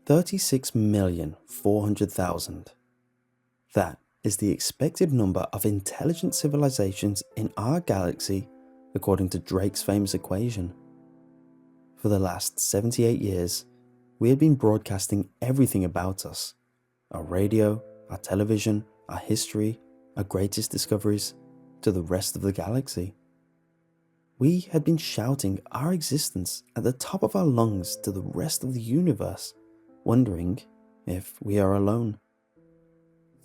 36,400,000. That is the expected number of intelligent civilizations in our galaxy according to Drake's famous equation. For the last 78 years, we had been broadcasting everything about us: our radio, our television, our history, our greatest discoveries, to the rest of the galaxy. We had been shouting our existence at the top of our lungs to the rest of the universe, wondering if we are alone.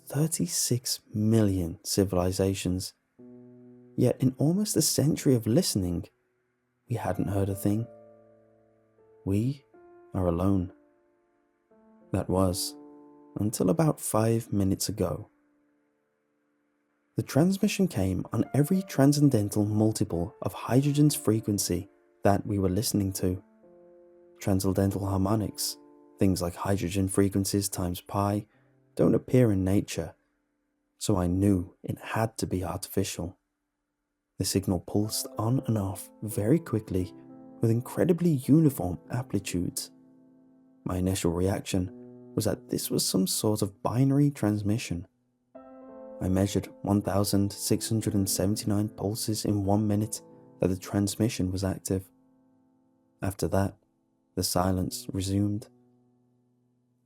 36 million civilizations. Yet in almost a century of listening, we hadn't heard a thing. We are alone. That was until about 5 minutes ago. The transmission came on every transcendental multiple of hydrogen's frequency that we were listening to. Transcendental harmonics, things like hydrogen frequencies times pi, don't appear in nature, so I knew it had to be artificial. The signal pulsed on and off very quickly with incredibly uniform amplitudes. My initial reaction was that this was some sort of binary transmission. I measured 1,679 pulses in 1 minute that the transmission was active. After that, the silence resumed.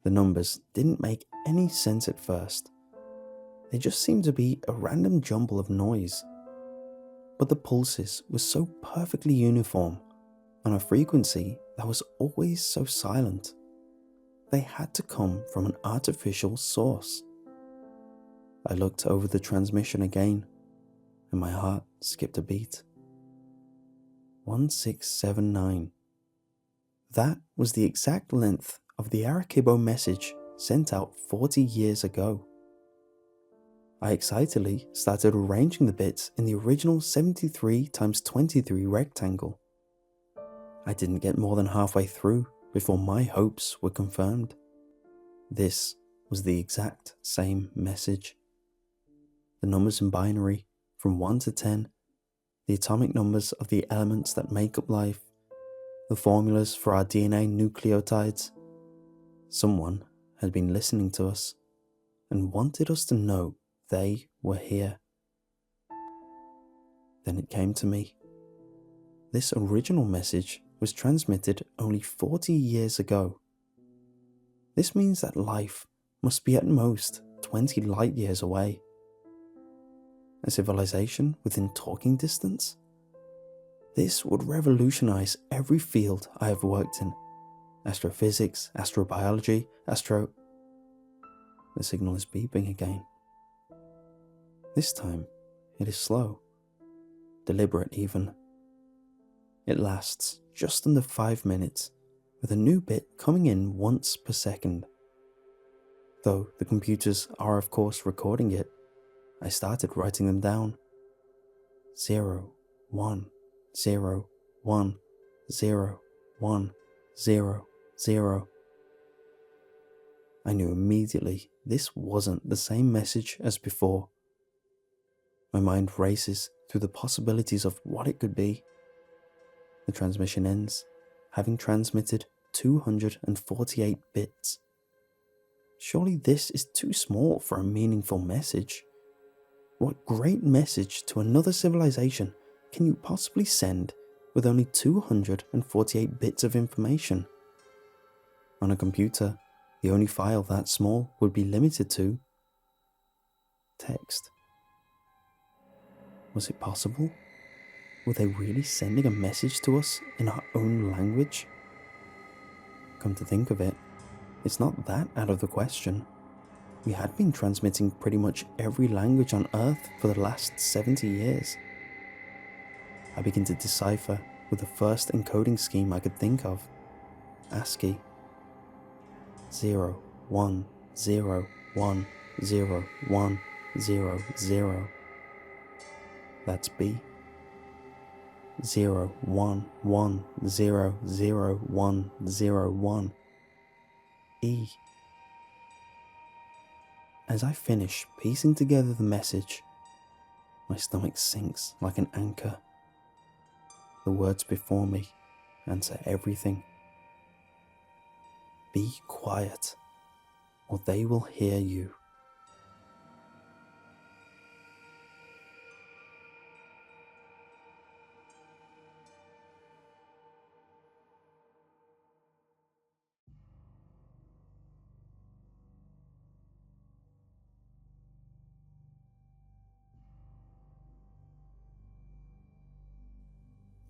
The numbers didn't make any sense at first. They just seemed to be a random jumble of noise. But the pulses were so perfectly uniform on a frequency that was always so silent. They had to come from an artificial source. I looked over the transmission again, and my heart skipped a beat. 1679. That was the exact length of the Arecibo message sent out 40 years ago. I excitedly started arranging the bits in the original 73 × 23 rectangle. I didn't get more than halfway through before my hopes were confirmed. This was the exact same message. The numbers in binary, from 1 to 10, the atomic numbers of the elements that make up life, the formulas for our DNA nucleotides. Someone had been listening to us and wanted us to know they were here. Then it came to me. This original message was transmitted only 40 years ago. This means that life must be at most 20 light years away. A civilization within talking distance? This would revolutionize every field I have worked in. Astrophysics, astrobiology, The signal is beeping again. This time, it is slow, deliberate even. It lasts just under 5 minutes, with a new bit coming in once per second. Though the computers are of course recording it, I started writing them down. 0, 1, 0, 1, 0, 1, 0, 0. I knew immediately this wasn't the same message as before. My mind races through the possibilities of what it could be. The transmission ends, having transmitted 248 bits. Surely this is too small for a meaningful message. What great message to another civilization can you possibly send with only 248 bits of information? On a computer, the only file that small would be limited to text. Was it possible? Were they really sending a message to us in our own language? Come to think of it, it's not that out of the question. We had been transmitting pretty much every language on Earth for the last 70 years. I began to decipher with the first encoding scheme I could think of, ASCII. 0, 1, 0, 1, 0, 1, 0, 0. That's B. 0, 1, 1, 0, 0, 1, 0, 1. E. As I finish piecing together the message, my stomach sinks like an anchor. The words before me answer everything. be quiet, or they will hear you.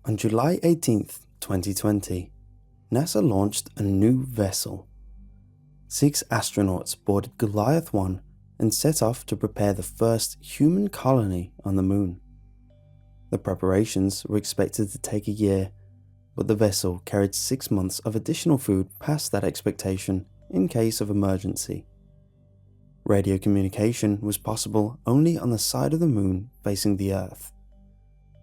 On July 18th, 2020, NASA launched a new vessel. 6 astronauts boarded Goliath 1 and set off to prepare the first human colony on the moon. The preparations were expected to take a year, but the vessel carried 6 months of additional food past that expectation in case of emergency. Radio communication was possible only on the side of the moon facing the Earth.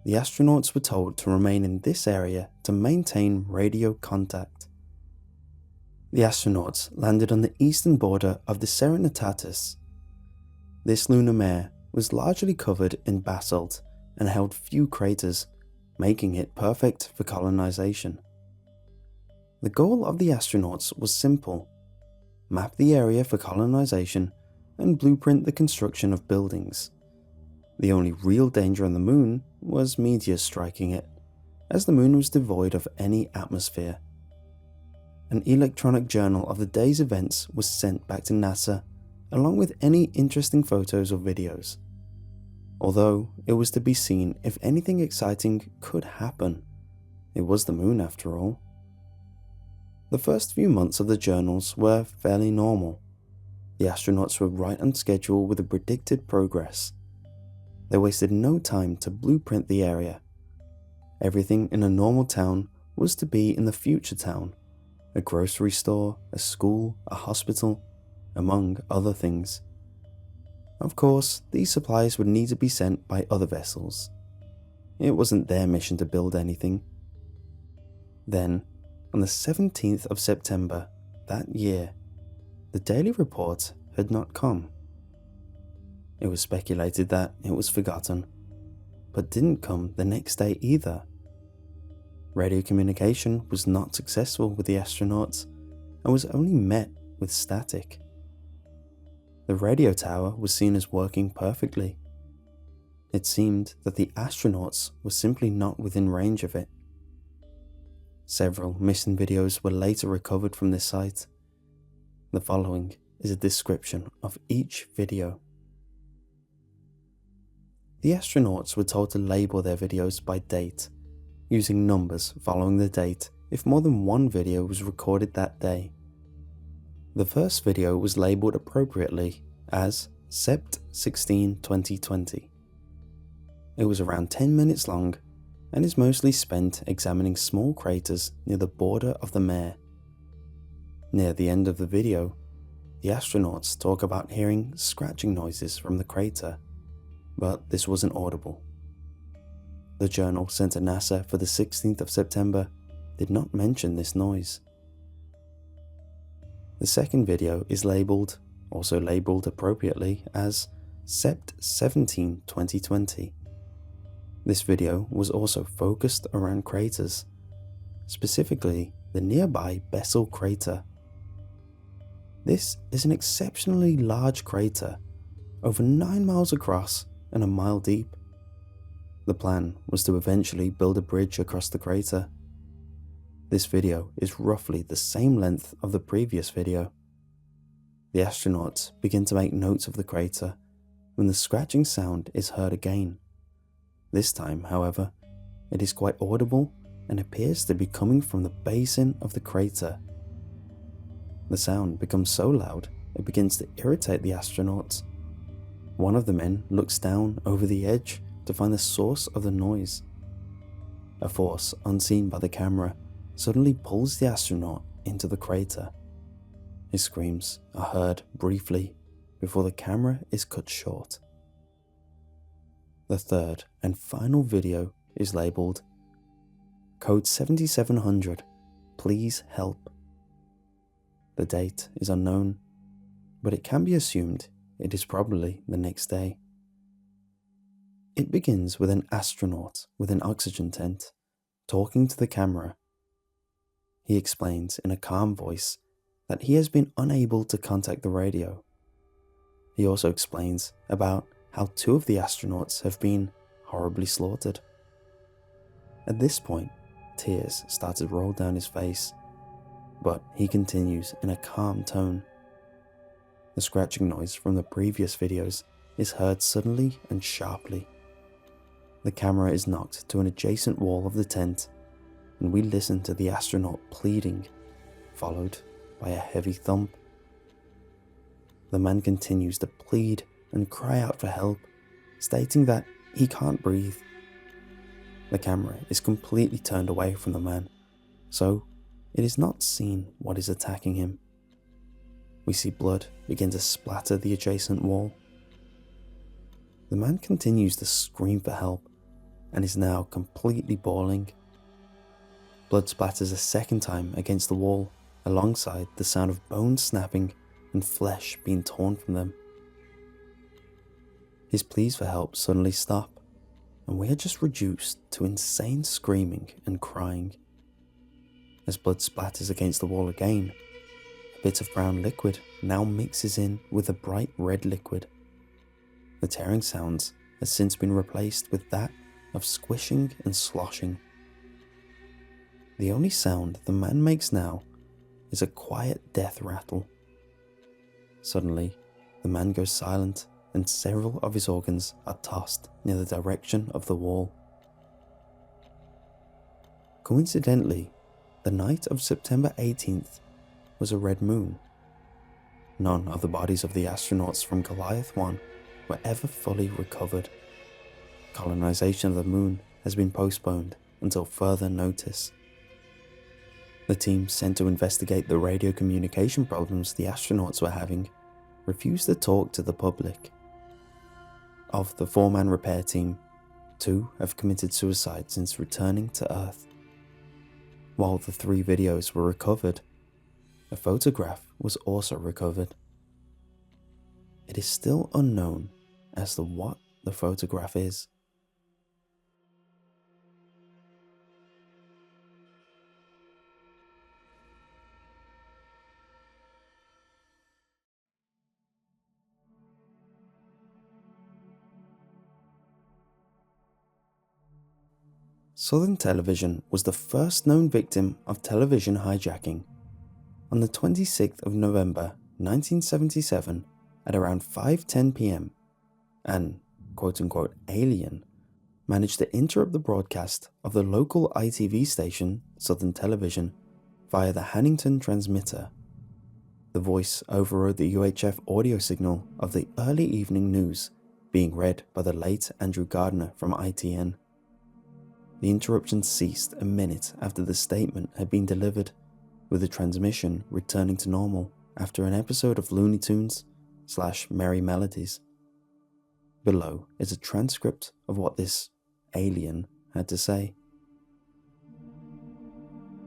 The astronauts were told to remain in this area to maintain radio contact. The astronauts landed on the eastern border of the Serenitatis. This lunar mare was largely covered in basalt and held few craters, making it perfect for colonization. The goal of the astronauts was simple: map the area for colonization and blueprint the construction of buildings. The only real danger on the moon was meteors striking it, as the moon was devoid of any atmosphere. An electronic journal of the day's events was sent back to NASA, along with any interesting photos or videos. Although it was to be seen if anything exciting could happen. It was the moon after all. The first few months of the journals were fairly normal. The astronauts were right on schedule with the predicted progress. They wasted no time to blueprint the area. Everything in a normal town was to be in the future town: a grocery store, a school, a hospital, among other things. Of course, these supplies would need to be sent by other vessels. It wasn't their mission to build anything. Then, on the 17th of September that year, the daily report had not come. It was speculated that it was forgotten, but didn't come the next day either. Radio communication was not successful with the astronauts and was only met with static. The radio tower was seen as working perfectly. It seemed that the astronauts were simply not within range of it. Several missing videos were later recovered from this site. The following is a description of each video. The astronauts were told to label their videos by date, using numbers following the date if more than one video was recorded that day. The first video was labelled appropriately as Sept 16 2020. It was around 10 minutes long and is mostly spent examining small craters near the border of the mare. Near the end of the video, the astronauts talk about hearing scratching noises from the crater, but this wasn't audible. The journal sent to NASA for the 16th of September did not mention this noise. The second video is also labelled appropriately as Sept 17 2020. This video was also focused around craters, specifically the nearby Bessel crater. This is an exceptionally large crater, over 9 miles across and a mile deep. The plan was to eventually build a bridge across the crater. This video is roughly the same length of the previous video. The astronauts begin to make notes of the crater when the scratching sound is heard again. This time, however, it is quite audible and appears to be coming from the basin of the crater. The sound becomes so loud it begins to irritate the astronauts. One of the men looks down over the edge to find the source of the noise. A force unseen by the camera suddenly pulls the astronaut into the crater. His screams are heard briefly before the camera is cut short. The third and final video is labelled Code 7700, please help. The date is unknown, but it can be assumed it is probably the next day. It begins with an astronaut with an oxygen tent talking to the camera. He explains in a calm voice that he has been unable to contact the radio. He also explains about how 2 of the astronauts have been horribly slaughtered. At this point, tears start to roll down his face, but he continues in a calm tone. The scratching noise from the previous videos is heard suddenly and sharply. The camera is knocked to an adjacent wall of the tent, and we listen to the astronaut pleading, followed by a heavy thump. The man continues to plead and cry out for help, stating that he can't breathe. The camera is completely turned away from the man, so it is not seen what is attacking him. We see blood begin to splatter the adjacent wall. The man continues to scream for help and is now completely bawling. Blood splatters a second time against the wall, alongside the sound of bones snapping and flesh being torn from them. His pleas for help suddenly stop, and we are just reduced to insane screaming and crying. As blood splatters against the wall again, a bit of brown liquid now mixes in with a bright red liquid. The tearing sounds has since been replaced with that of squishing and sloshing. The only sound the man makes now is a quiet death rattle. Suddenly, the man goes silent and several of his organs are tossed near the direction of the wall. Coincidentally, the night of September 18th was a red moon. None of the bodies of the astronauts from Goliath 1 were ever fully recovered. Colonization of the moon has been postponed until further notice. The team sent to investigate the radio communication problems the astronauts were having refused to talk to the public. Of the 4-man repair team, 2 have committed suicide since returning to Earth. While the 3 videos were recovered, a photograph was also recovered. It is still unknown as to what the photograph is. Southern Television was the first known victim of television hijacking. On the 26th of November 1977 at around 5:10 p.m, an quote-unquote alien managed to interrupt the broadcast of the local ITV station, Southern Television, via the Hannington transmitter. The voice overrode the UHF audio signal of the early evening news being read by the late Andrew Gardner from ITN. The interruption ceased a minute after the statement had been delivered, with the transmission returning to normal after an episode of Looney Tunes / Merry Melodies. Below is a transcript of what this alien had to say.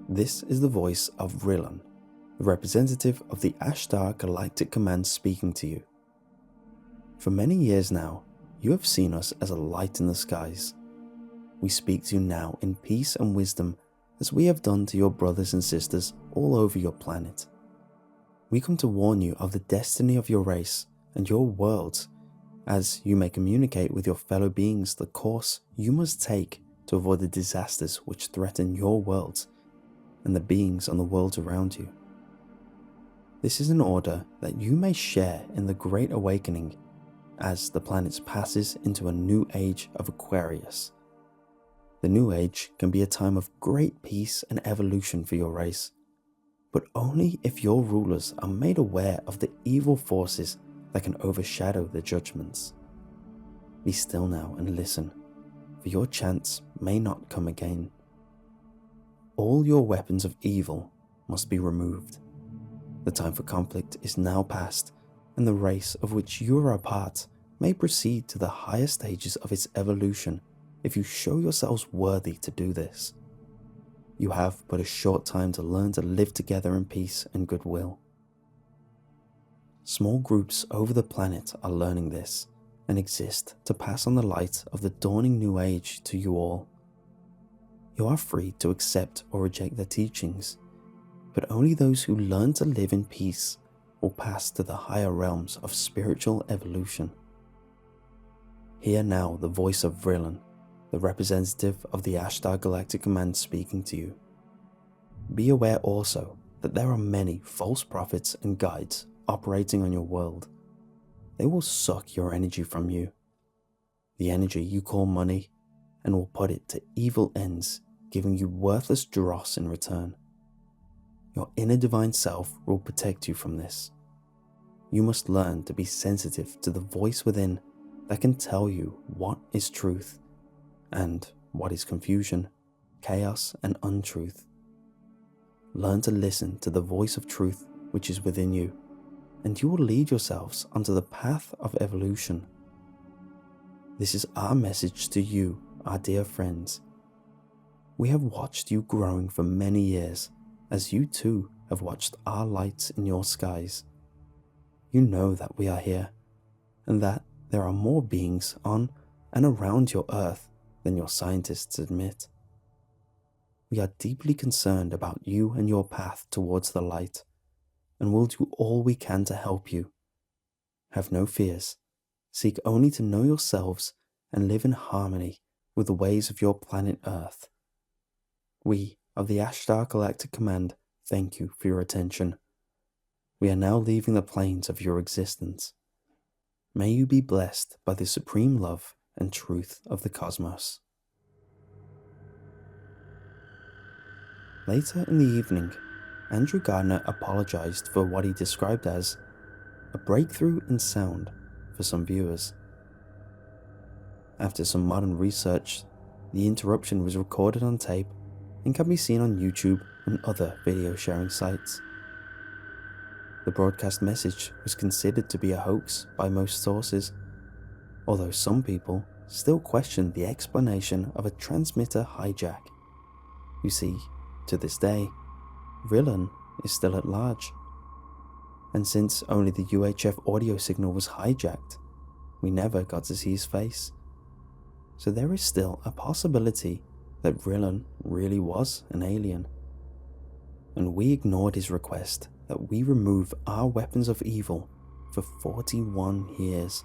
This is the voice of Rillan, the representative of the Ashtar Galactic Command speaking to you. For many years now, you have seen us as a light in the skies. We speak to you now in peace and wisdom, as we have done to your brothers and sisters all over your planet. We come to warn you of the destiny of your race and your worlds, as you may communicate with your fellow beings the course you must take to avoid the disasters which threaten your worlds and the beings on the worlds around you. This is in order that you may share in the Great Awakening as the planet passes into a new age of Aquarius. The new age can be a time of great peace and evolution for your race, but only if your rulers are made aware of the evil forces that can overshadow the judgments. Be still now and listen, for your chance may not come again. All your weapons of evil must be removed. The time for conflict is now past, and the race of which you are a part may proceed to the higher stages of its evolution if you show yourselves worthy to do this. You have but a short time to learn to live together in peace and goodwill. Small groups over the planet are learning this and exist to pass on the light of the dawning new age to you all. You are free to accept or reject their teachings, but only those who learn to live in peace will pass to the higher realms of spiritual evolution. Hear now the voice of Vrillon, the representative of the Ashtar Galactic Command, speaking to you. Be aware also that there are many false prophets and guides operating on your world. They will suck your energy from you, the energy you call money, and will put it to evil ends, giving you worthless dross in return. Your inner divine self will protect you from this. You must learn to be sensitive to the voice within that can tell you what is truth and what is confusion, chaos, and untruth. Learn to listen to the voice of truth which is within you, and you will lead yourselves onto the path of evolution. This is our message to you, our dear friends. We have watched you growing for many years, as you too have watched our lights in your skies. You know that we are here, and that there are more beings on and around your Earth than your scientists admit. We are deeply concerned about you and your path towards the light, and will do all we can to help you. Have no fears. Seek only to know yourselves and live in harmony with the ways of your planet Earth. We of the Ashtar Galactic Command thank you for your attention. We are now leaving the planes of your existence. May you be blessed by the supreme love and truth of the cosmos. Later in the evening, Andrew Gardner apologized for what he described as a breakthrough in sound for some viewers. After some modern research, the interruption was recorded on tape and can be seen on YouTube and other video sharing sites. The broadcast message was considered to be a hoax by most sources, although some people still question the explanation of a transmitter hijack. You see, to this day, Vrillon is still at large. And since only the UHF audio signal was hijacked, we never got to see his face. So there is still a possibility that Vrillon really was an alien. And we ignored his request that we remove our weapons of evil for 41 years.